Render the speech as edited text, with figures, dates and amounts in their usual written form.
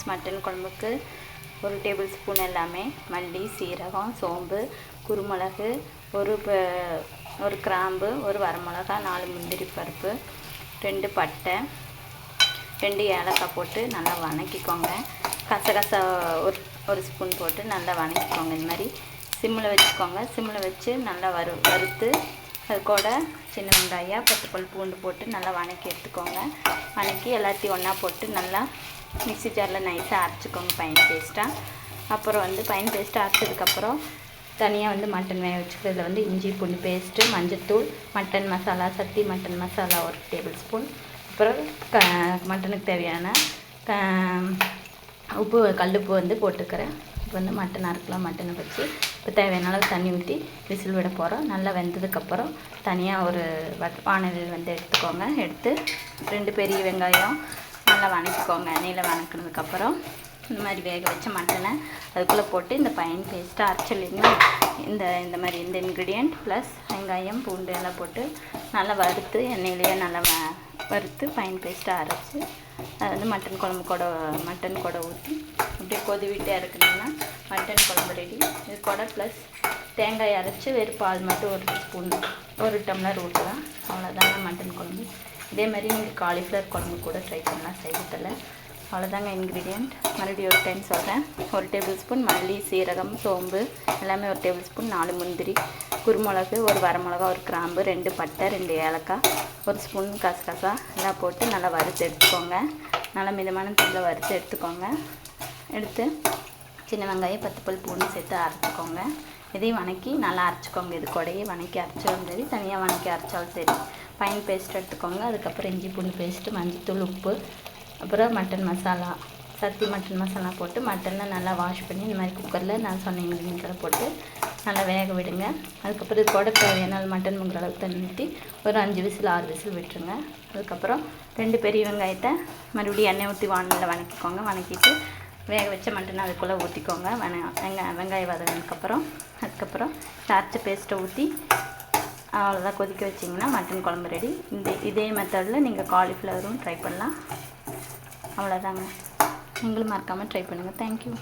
Mutton குழம்புக்கு 1 table spoon எல்லாமே மல்லி, சீரகம், சோம்பு, குருமிளகு, ஒரு கிராம்பு, ஒரு வரமிளகா, 4 முந்திரி பருப்பு, 2 பட்டை, 2 ஏலக்காய் போட்டு நல்லா வணக்கிக்கோங்க. கசகசா ஒரு ஸ்பூன் போட்டு நல்லா வணக்கிக்கோங்க. இந்த மாதிரி சிம்மில் வச்சுக்கோங்க. சிம்மில் வச்சு நல்லா வறுத்து அது கூட சின்ன வெங்காயம், 10 பல் பூண்டு போட்டு நல்லா வணக்கி எடுத்துக்கோங்க. வணக்கி எல்லாத்தையும் ஒன்றா போட்டு நல்லா மிக்ஸி ஜாரில் நைஸாக அரைச்சிக்கோங்க ஃபைன் பேஸ்ட்டாக. அப்புறம் ஃபைன் பேஸ்ட்டாக அரைச்சதுக்கப்புறம் தனியாக மட்டன் வேக வச்சுக்கிறதுல இஞ்சி பூண்டு பேஸ்ட்டு, மஞ்சத்தூள், மட்டன் மசாலா, சக்தி மட்டன் மசாலா 1 டேபிள் ஸ்பூன், அப்புறம் மட்டனுக்கு தேவையான உப்பு, கல்லுப்பு போட்டுக்கிறேன். இப்போ மட்டன் அரைக்கலாம். மட்டனை வச்சு இப்போ தேவையான அளவு தண்ணி ஊற்றி விசில் விட போகிறோம். நல்லா வெந்ததுக்கப்புறம் தனியாக ஒரு வானலில் எடுத்துக்கோங்க. எடுத்து 2 பெரிய வெங்காயம் நல்லா வணக்கிக்கோங்க. எண்ணெயில் வணக்கினதுக்கப்புறம் இந்த மாதிரி வேக வச்ச மட்டனை அதுக்குள்ளே போட்டு இந்த ஃபைன் பேஸ்ட்டாக அரைச்சலிங்கன்னா இந்த மாதிரி இந்த இன்க்ரீடியண்ட் ப்ளஸ் வெங்காயம், பூண்டு எல்லாம் போட்டு நல்லா வறுத்து எண்ணெயிலேயே நல்லா வறுத்து ஃபைன் பேஸ்ட்டாக அரைச்சி அது மட்டன் கூட ஊற்றி அப்படியே கொதிவிட்டே இருக்குனிங்கன்னா மட்டன் குழம்பு ரெடி. இது கூட ப்ளஸ் தேங்காய் அரைச்சி வெறும் பால் மட்டும் 1 ஸ்பூன் 1 டம்ளர் ஊற்றலாம். அவ்வளோதாங்க மட்டன் குழம்பு. இதே மாதிரி நீங்கள் காலிஃப்ளவர் குழம்பு கூட ட்ரை பண்ணலாம் செய்யறதில்ல. அவ்வளோதாங்க இன்க்ரீடியண்ட். மறுபடியும் ஒரு டைம் சொல்கிறேன். 1 டேபிள் ஸ்பூன் மல்லி, சீரகம், சோம்பு எல்லாமே 1 டேபிள் ஸ்பூன், 4 முந்திரி, குருமிளகு, ஒரு வரமிளகா, ஒரு கிராம்பு, 2 பட்டை, 2 ஏலக்காய், 1 ஸ்பூன் கசகசா எல்லாம் போட்டு நல்லா வறுத்து எடுத்துக்கோங்க. நல்லா மிதமான தீயில் வறுத்து எடுத்துக்கோங்க. எடுத்து சின்ன வெங்காயம், 10 பல் பூண்டு சேர்த்து அரைச்சிக்கோங்க. இதையும் வணக்கி நல்லா அரைச்சிக்கோங்க. இது கூடயே வணக்கி அரைச்சாலும் சரி, தனியாக வணக்கி அரைச்சாலும் சரி. ஃபைன் பேஸ்ட் எடுத்துக்கோங்க. அதுக்கப்புறம் இஞ்சி பூண்டு பேஸ்ட்டு, மஞ்சத்தூள், உப்பு, அப்புறம் மட்டன் மசாலா, சக்தி மட்டன் மசாலா போட்டு மட்டனை நல்லா வாஷ் பண்ணி இந்த மாதிரி குக்கரில் நான் சொன்ன இன்க்ரீடியன்ட்களை போட்டு நல்லா வேக விடுங்க. அதுக்கப்புறம் இது கூட தேவையான மட்டன் முங்குற அளவுக்கு தண்ணி ஊற்றி ஒரு 5 விசில் 6 விசில் விட்டுருங்க. அதுக்கப்புறம் 2 பெரிய வெங்காயத்தை மறுபடியும் எண்ணெய் ஊற்றி வானலில் வணக்கிக்கோங்க. வணக்கிட்டு வேக வச்ச மட்டன் அதுக்குள்ளே ஊற்றிக்கோங்க. வெங்காயம் வதங்கினதுக்கப்புறம் அதுக்கப்புறம் அரைச்ச பேஸ்ட்டை ஊற்றி அவ்வளோதான் கொதிக்க வச்சிங்கன்னா மட்டன் குழம்பு ரெடி. இதே மெத்தடில் நீங்கள் காலிஃப்ளவரும் ட்ரை பண்ணலாம். அவ்வளோதாங்க. நீங்களும் மறக்காமல் ட்ரை பண்ணுங்கள். தேங்க்யூ.